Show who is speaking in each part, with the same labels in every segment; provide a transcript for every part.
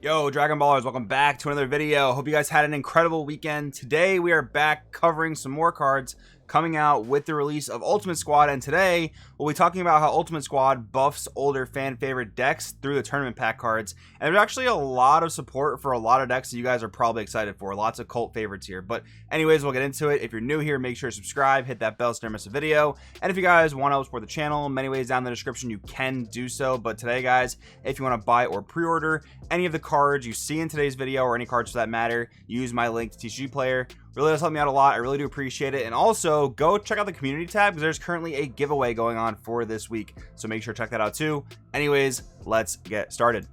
Speaker 1: Yo, Dragon Ballers, welcome back to another video. Hope you guys had an incredible weekend. Today we are back covering some more cards coming out with the release of Ultimate Squad, and today we'll be talking about how Ultimate Squad buffs older fan favorite decks through the tournament pack cards. And there's actually a lot of support for a lot of decks that you guys are probably excited for. Lots of cult favorites here. But anyways, we'll get into it. If you're new here, make sure to subscribe, hit that bell so you don't miss a video. And if you guys want to help support the channel, many ways down in the description you can do so. But today, guys, if you want to buy or pre-order any of the cards you see in today's video, or any cards for that matter, use my link to TCG Player. Really does help me out a lot. I really do appreciate it. And also go check out the community tab, because there's currently a giveaway going on for this week, so make sure to check that out too. Anyways, let's get started.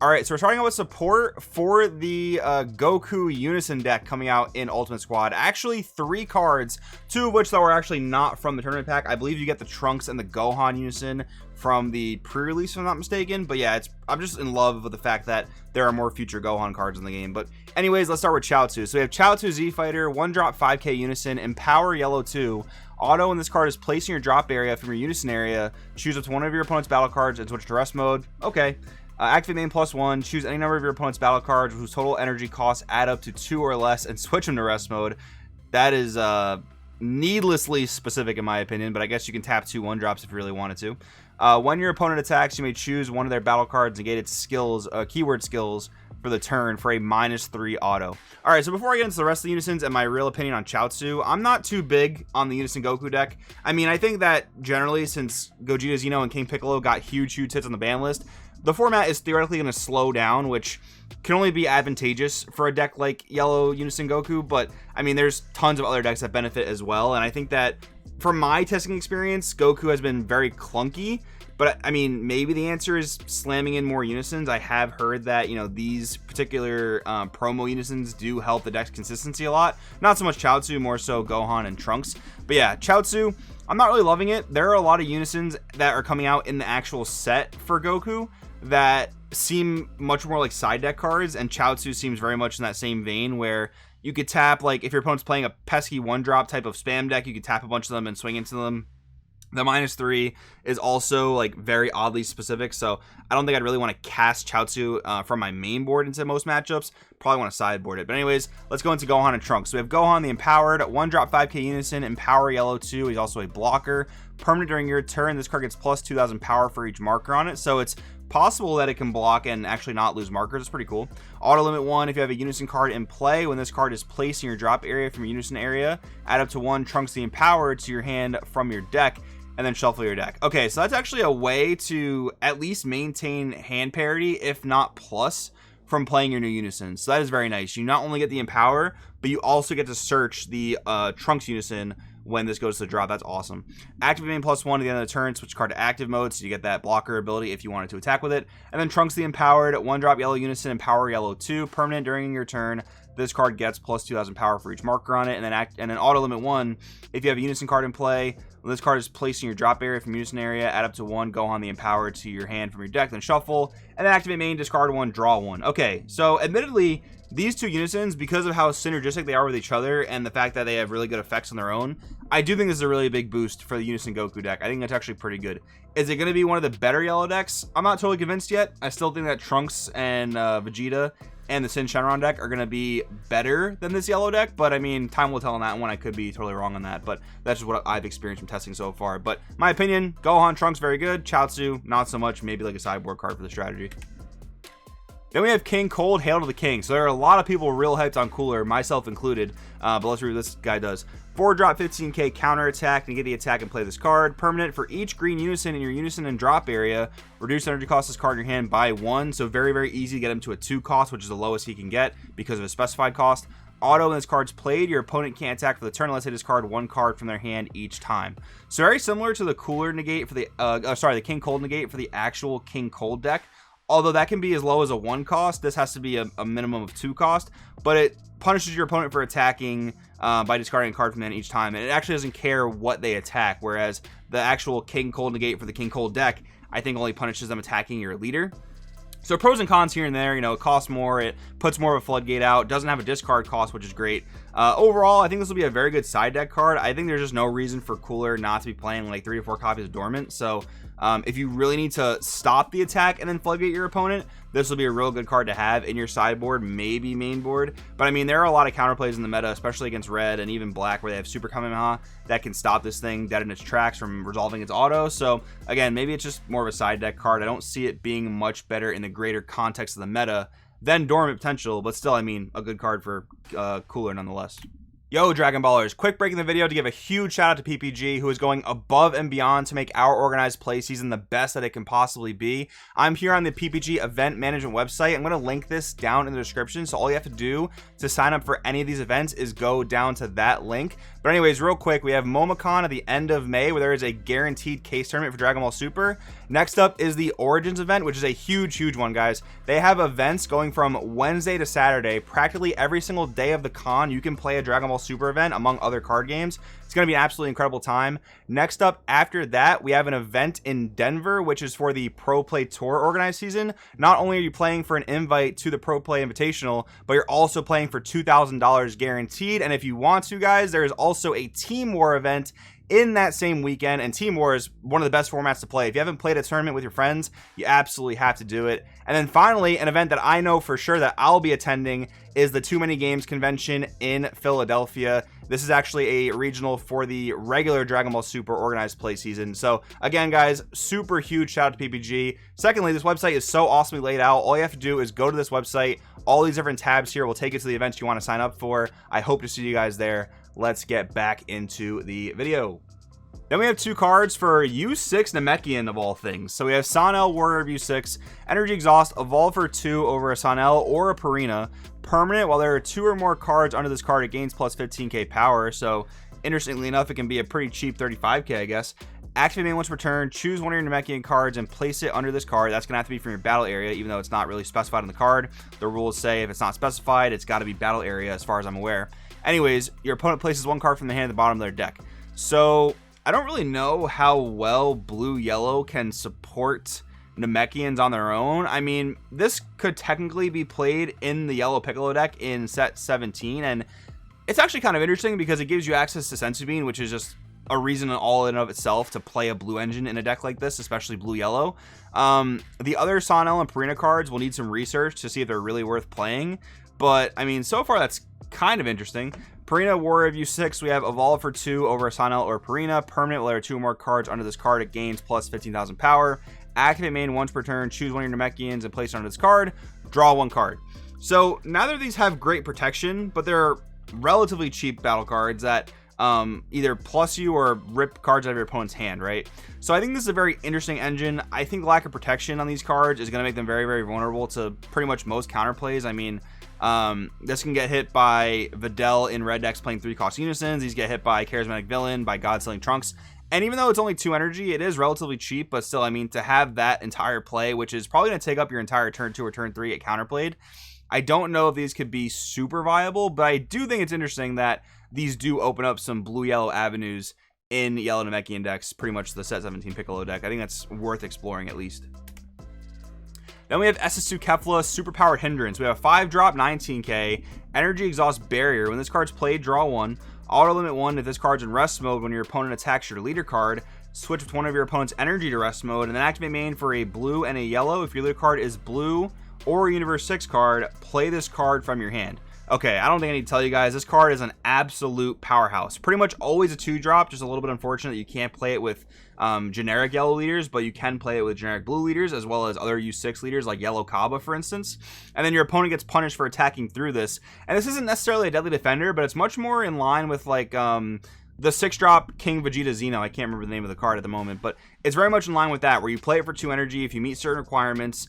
Speaker 1: All right, so we're starting out with support for the Goku Unison deck coming out in Ultimate Squad. Actually, 3 cards, 2 of which though are actually not from the tournament pack. I believe you get the Trunks and the Gohan Unison from the pre-release, if I'm not mistaken. But yeah, I'm just in love with the fact that there are more future Gohan cards in the game. But anyways, let's start with Chaozu. So we have Chaozu Z Fighter, 1-drop 5k Unison, Empower Yellow 2. Auto when this card is placed in your drop area from your Unison area, choose up to one of your opponent's battle cards and switch to rest mode. Okay. Activate main +1, choose any number of your opponent's battle cards whose total energy costs add up to 2 or less and switch them to rest mode. That is needlessly specific in my opinion, but I guess you can tap 2 1-drops if you really wanted to. When your opponent attacks, you may choose one of their battle cards and negate its skills, keyword skills, for the turn for a -3 auto. Alright, so before I get into the rest of the Unisons and my real opinion on Chaozu, I'm not too big on the Unison Goku deck. I mean, I think that generally, since Gogeta Xeno and King Piccolo got huge hits on the ban list, the format is theoretically going to slow down, which can only be advantageous for a deck like Yellow Unison Goku. But I mean, there's tons of other decks that benefit as well, and I think that from my testing experience, Goku has been very clunky. But I mean, maybe the answer is slamming in more Unisons. I have heard that, you know, these particular promo Unisons do help the deck's consistency a lot. Not so much Chaozu, more so Gohan and Trunks. But yeah, Chaozu, I'm not really loving it. There are a lot of Unisons that are coming out in the actual set for Goku that seem much more like side deck cards, and Chaozu seems very much in that same vein, where you could tap, like, if your opponent's playing a pesky 1-drop type of spam deck, you could tap a bunch of them and swing into them. The -3 is also like very oddly specific, so I don't think I'd really want to cast Chaozu from my main board into most matchups. Probably want to sideboard it. But anyways, let's go into Gohan and Trunks. So we have Gohan, the Empowered, 1-drop 5k Unison, Empower Yellow 2. He's also a blocker. Permanent during your turn, this card gets plus 2,000 power for each marker on it, so it's possible that it can block and actually not lose markers. It's pretty cool. Auto limit 1, if you have a Unison card in play, when this card is placed in your drop area from your Unison area, add up to 1 Trunks the Empowered to your hand from your deck, and then shuffle your deck. Okay, so that's actually a way to at least maintain hand parity, if not plus, from playing your new Unison. So that is very nice. You not only get the Empower, but you also get to search the Trunks Unison when this goes to the drop. That's awesome. Activate main +1 at the end of the turn, switch card to active mode, so you get that blocker ability if you wanted to attack with it. And then Trunks the Empowered, 1-drop Yellow Unison, Empower Yellow 2, permanent during your turn. This card gets plus 2,000 power for each marker on it. And then auto limit 1, if you have a Unison card in play, when this card is placed in your drop area from Unison area, add up to 1 Gohan the Empowered to your hand from your deck, then shuffle, and then activate main, discard 1, draw 1. Okay, so admittedly, these two Unisons, because of how synergistic they are with each other and the fact that they have really good effects on their own, I do think this is a really big boost for the Unison Goku deck. I think that's actually pretty good. Is it going to be one of the better yellow decks? I'm not totally convinced yet. I still think that Trunks and Vegeta and the Sin Shenron deck are going to be better than this yellow deck, but I mean, time will tell on that one. I could be totally wrong on that, but that's just what I've experienced from testing so far. But my opinion, Gohan, Trunks, very good. Chaozu, not so much. Maybe like a sideboard card for the strategy. Then we have King Cold, Hail to the King. So there are a lot of people real hyped on Cooler, myself included, but let's read what this guy does. 4-drop 15k counter attack, and get the attack and play this card. Permanent for each green Unison in your Unison and drop area. Reduce energy cost of this card in your hand by 1. So very, very easy to get him to a 2 cost, which is the lowest he can get because of his specified cost. Auto, when this card's played, your opponent can't attack for the turn unless they discard 1 card from their hand each time. So very similar to the Cooler negate for the, the King Cold negate for the actual King Cold deck. Although that can be as low as a 1 cost, this has to be a minimum of 2 cost, but it punishes your opponent for attacking by discarding a card from them each time, and it actually doesn't care what they attack, whereas the actual King Cold negate for the King Cold deck, I think, only punishes them attacking your leader. So pros and cons here and there. You know, it costs more, it puts more of a floodgate out, doesn't have a discard cost, which is great. Overall, I think this will be a very good side deck card. I think there's just no reason for Cooler not to be playing like 3 to 4 copies of Dormant. So if you really need to stop the attack and then floodgate your opponent, this will be a real good card to have in your sideboard, maybe main board. But I mean, there are a lot of counterplays in the meta, especially against red and even black, where they have Super Kamehameha that can stop this thing dead in its tracks from resolving its auto. So again, maybe it's just more of a side deck card. I don't see it being much better in the greater context of the meta than Dormant Potential, but still, I mean, a good card for Cooler nonetheless. Yo, Dragon Ballers, quick break in the video to give a huge shout out to PPG, who is going above and beyond to make our organized play season the best that it can possibly be. I'm here on the PPG event management website. I'm going to link this down in the description, so all you have to do to sign up for any of these events is go down to that link. But anyways, real quick, we have MomoCon at the end of May, where there is a guaranteed case tournament for Dragon Ball Super. Next up is the Origins event, which is a huge one, guys. They have events going from Wednesday to Saturday. Practically every single day of the con, you can play a Dragon Ball Super event, among other card games. It's going to be an absolutely incredible time. Next up, after that, we have an event in Denver, which is for the Pro Play Tour organized season. Not only are you playing for an invite to the Pro Play Invitational, but you're also playing for $2,000 guaranteed. And if you want to, guys, there is also a Team War event in that same weekend, and Team War is one of the best formats to play. If you haven't played a tournament with your friends, you absolutely have to do it. And then finally, an event that I know for sure that I'll be attending is the Too Many Games convention in Philadelphia. This is actually a regional for the regular Dragon Ball Super organized play season. So again, guys, super huge shout out to PPG. Secondly, this website is so awesomely laid out. All you have to do is go to this website. All these different tabs here will take you to the events you want to sign up for. I hope to see you guys there. Let's get back into the video. Then we have 2 cards for U6 Namekian of all things. So we have Sanel, Warrior of U6, Energy Exhaust, evolve for 2 over a Sanel or a Purina. Permanent, while there are 2 or more cards under this card, it gains plus 15k power. So interestingly enough, it can be a pretty cheap 35k, I guess. Activate main once per turn, choose one of your Namekian cards and place it under this card. That's going to have to be from your battle area, even though it's not really specified on the card. The rules say if it's not specified, it's got to be battle area as far as I'm aware. Anyways, your opponent places 1 card from the hand at the bottom of their deck. So I don't really know how well blue-yellow can support Namekians on their own. I mean, this could technically be played in the yellow Piccolo deck in set 17, and it's actually kind of interesting because it gives you access to Senzu Bean, which is just a reason all in and of itself to play a blue engine in a deck like this, especially blue-yellow. The other Sanel and Purina cards will need some research to see if they're really worth playing, but I mean, so far that's kind of interesting. Purina, Warrior of U6, we have evolve for 2 over a Sanel or Purina. Permanent, while there are 2 more cards under this card, it gains plus 15,000 power. Activate main once per turn, choose one of your Namekians and place it under this card. Draw 1 card. So neither of these have great protection, but they're relatively cheap battle cards that either plus you or rip cards out of your opponent's hand, right? So I think this is a very interesting engine. I think lack of protection on these cards is going to make them very vulnerable to pretty much most counterplays. I mean, this can get hit by Videl in red decks playing 3 cost unisons. These get hit by Charismatic Villain, by God Selling Trunks. And even though it's only 2 energy, it is relatively cheap, but still, I mean, to have that entire play, which is probably going to take up your entire turn 2 or turn 3 at counterplayed, I don't know if these could be super viable, but I do think it's interesting that these do open up some blue-yellow avenues in yellow Namekian decks, pretty much the set 17 Piccolo deck. I think that's worth exploring at least. Then we have SS2 Kefla, Superpowered Hindrance. We have a 5-drop, 19k, Energy Exhaust Barrier. When this card's played, draw 1. Auto limit 1 if this card's in rest mode. When your opponent attacks your leader card, switch with one of your opponent's energy to rest mode, and then activate main for a blue and a yellow. If your leader card is blue or a Universe 6 card, play this card from your hand. Okay, I don't think I need to tell you guys, this card is an absolute powerhouse. Pretty much always a 2-drop, just a little bit unfortunate that you can't play it with generic yellow leaders, but you can play it with generic blue leaders, as well as other U6 leaders, like Yellow Kaba, for instance. And then your opponent gets punished for attacking through this. And this isn't necessarily a Deadly Defender, but it's much more in line with, like, the 6-drop King Vegeta Xeno. I can't remember the name of the card at the moment, but it's very much in line with that, where you play it for 2 energy. If you meet certain requirements,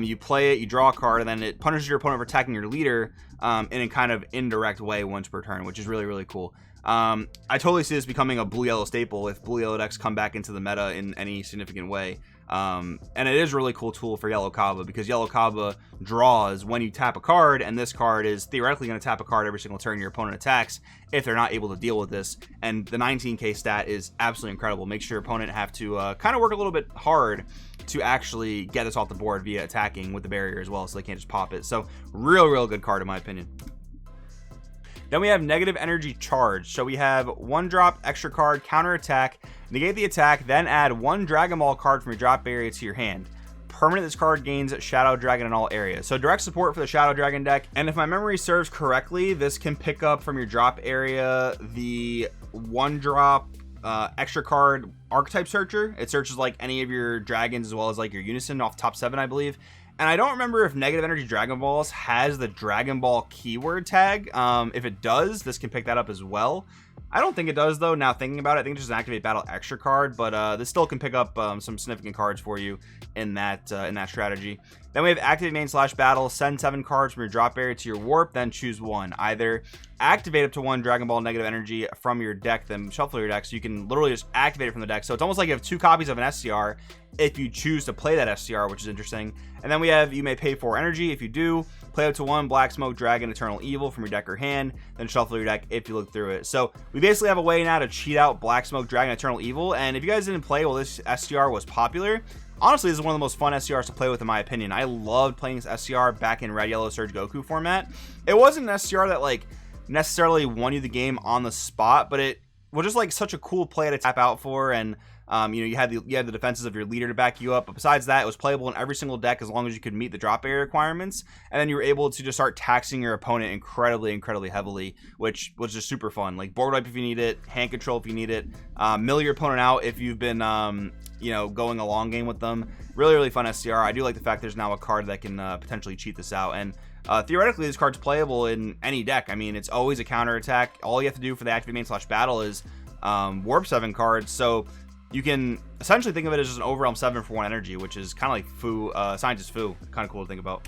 Speaker 1: you play it, you draw a card, and then it punishes your opponent for attacking your leader in a kind of indirect way once per turn, which is really cool. I totally see this becoming a blue-yellow staple if blue-yellow decks come back into the meta in any significant way. And it is a really cool tool for Yellow Kaba, because Yellow Kaba draws when you tap a card, and this card is theoretically going to tap a card every single turn your opponent attacks if they're not able to deal with this. And the 19k stat is absolutely incredible. Makes your opponent have to kind of work a little bit hard to actually get this off the board via attacking with the barrier as well, so they can't just pop it. So real good card in my opinion. Then we have negative energy charge. So we have 1-drop extra card, counter attack, negate the attack, then add 1 Dragon Ball card from your drop area to your hand. Permanent, this card gains Shadow Dragon in all areas. So direct support for the Shadow Dragon deck. And if my memory serves correctly, this can pick up from your drop area the 1-drop extra card archetype searcher. It searches like any of your dragons as well as like your unison off top 7, I believe. And I don't remember if negative energy Dragon Balls has the Dragon Ball keyword tag. If it does, this can pick that up as well. I don't think it does though. Now thinking about it, I think it's just an activate battle extra card, but this still can pick up some significant cards for you in that strategy. Then we have activate main / battle. Send 7 cards from your drop area to your warp, then choose one. Either activate up to 1 Dragon Ball negative energy from your deck, then shuffle your deck. So you can literally just activate it from the deck. So it's almost like you have 2 copies of an SCR if you choose to play that SCR, which is interesting. And then we have you may pay 4 energy. If you do, play up to 1 Black Smoke Dragon Eternal Evil from your deck or hand, then shuffle your deck if you look through it. So we basically have a way now to cheat out Black Smoke Dragon Eternal Evil. And if you guys didn't play while this SCR was popular, honestly, this is one of the most fun SCRs to play with in my opinion. I loved playing this SCR back in Red Yellow Surge Goku format. It wasn't an SCR that like necessarily won you the game on the spot, but it was just like such a cool play to tap out for. And you had the defenses of your leader to back you up, but besides that, it was playable in every single deck as long as you could meet the drop area requirements. And then you were able to just start taxing your opponent incredibly heavily, which was just super fun. Like board wipe if you need it, hand control if you need it, mill your opponent out if you've been going a long game with them. Really fun SCR. I do like the fact there's now a card that can potentially cheat this out. And theoretically, this card's playable in any deck. I mean, it's always a counter attack. All you have to do for the activate main / battle is warp 7 cards. So you can essentially think of it as just an overwhelm 7 for 1 energy, which is kind of like Fu, Scientist Fu. Kind of cool to think about.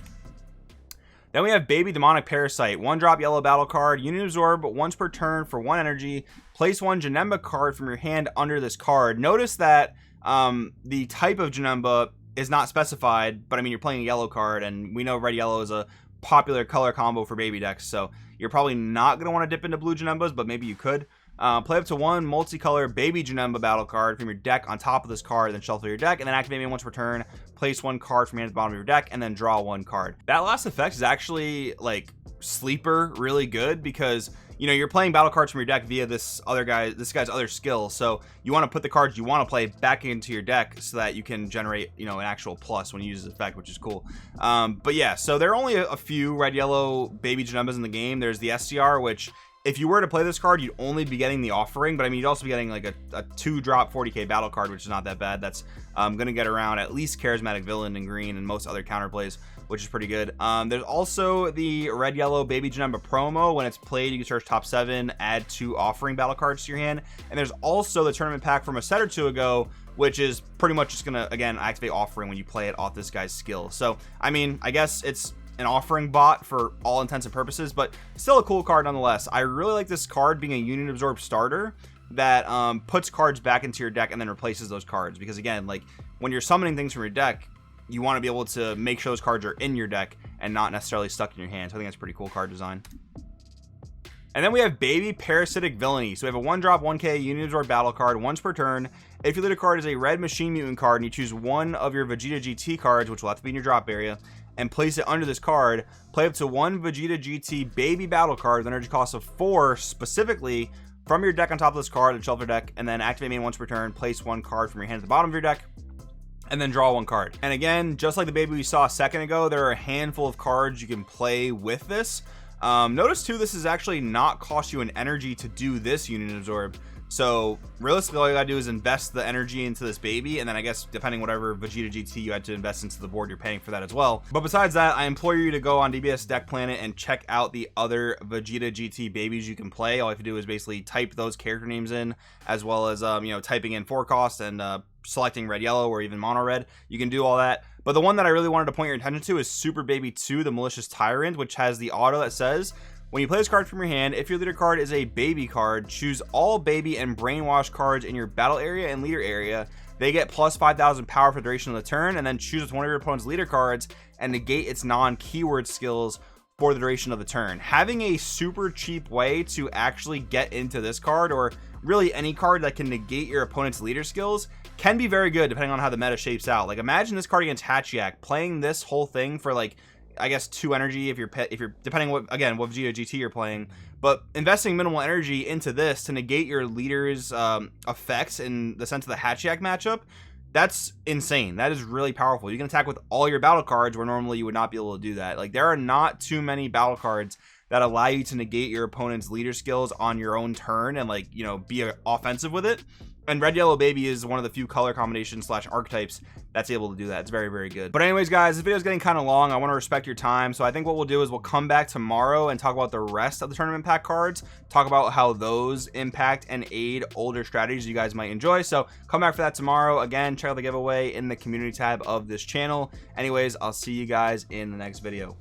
Speaker 1: Then we have Baby Demonic Parasite. 1-drop yellow battle card. Unit Absorb once per turn for 1 energy. Place 1 Janemba card from your hand under this card. Notice that the type of Janemba is not specified, but I mean, you're playing a yellow card, and we know red-yellow is a popular color combo for baby decks, so you're probably not going to want to dip into blue Janembas, but maybe you could. Play up to 1 multicolor baby Janemba battle card from your deck on top of this card, then shuffle your deck, and then activate main once per turn. Place 1 card from your hand at the bottom of your deck, and then draw 1 card. That last effect is actually like sleeper really good because you're playing battle cards from your deck via this guy's other skill. So you want to put the cards you want to play back into your deck so that you can generate an actual plus when you use this effect, which is cool. But yeah, so there are only a few red yellow baby Janembas in the game. There's the SCR, which if you were to play this card, you'd only be getting the offering, but I mean, you'd also be getting like a 2-drop 40k battle card, which is not that bad. That's going to get around at least Charismatic Villain in green and most other counterplays, which is pretty good. There's also the red yellow baby Janemba promo. When it's played, you can search top 7, add 2 offering battle cards to your hand. And there's also the tournament pack from a set or 2 ago, which is pretty much just gonna again activate offering when you play it off this guy's skill. So I mean, I guess it's an offering bot for all intents and purposes, but still a cool card nonetheless. I really like this card being a unit absorb starter that puts cards back into your deck and then replaces those cards, because again, like when you're summoning things from your deck, you want to be able to make sure those cards are in your deck and not necessarily stuck in your hand. So I think that's a pretty cool card design. And then we have Baby Parasitic Villainy. So we have a 1-drop 1k unit absorb battle card once per turn. If your leader card is a red machine mutant card and you choose one of your Vegeta GT cards, which will have to be in your drop area, and place it under this card, play up to 1 Vegeta GT baby battle card with an energy cost of 4 specifically from your deck on top of this card and shuffle your deck, and then activate main once per turn, place 1 card from your hand at the bottom of your deck, and then draw 1 card. And again, just like the baby we saw a second ago, there are a handful of cards you can play with this. Notice too, this is actually not cost you an energy to do this unit absorb. So realistically, all you gotta do is invest the energy into this baby, and then I guess depending whatever Vegeta GT you had to invest into the board, you're paying for that as well. But besides that, I implore you to go on DBS Deck Planet and check out the other Vegeta GT babies you can play. All you have to do is basically type those character names in, as well as typing in 4 cost and selecting red yellow or even mono red. You can do all that. But the one that I really wanted to point your attention to is Super Baby 2, the Malicious Tyrant, which has the auto that says, when you play this card from your hand, if your leader card is a baby card, choose all baby and brainwash cards in your battle area and leader area. They get plus 5,000 power for the duration of the turn, and then choose one of your opponent's leader cards and negate its non-keyword skills for the duration of the turn. Having a super cheap way to actually get into this card, or really any card that can negate your opponent's leader skills, can be very good depending on how the meta shapes out. Like imagine this card against Hatchiyak, playing this whole thing for like I guess 2 energy if you're depending what Vegeta GT you're playing. But investing minimal energy into this to negate your leader's effects in the sense of the Hatchiyack matchup, that's insane. That is really powerful. You can attack with all your battle cards where normally you would not be able to do that. Like, there are not too many battle cards that allow you to negate your opponent's leader skills on your own turn and, like, you know, be offensive with it. And Red Yellow Baby is one of the few color combinations / archetypes that's able to do that. It's very, very good. But anyways, guys, this video is getting kind of long. I want to respect your time. So I think what we'll do is we'll come back tomorrow and talk about the rest of the tournament pack cards, talk about how those impact and aid older strategies you guys might enjoy. So come back for that tomorrow. Again, check out the giveaway in the community tab of this channel. Anyways, I'll see you guys in the next video.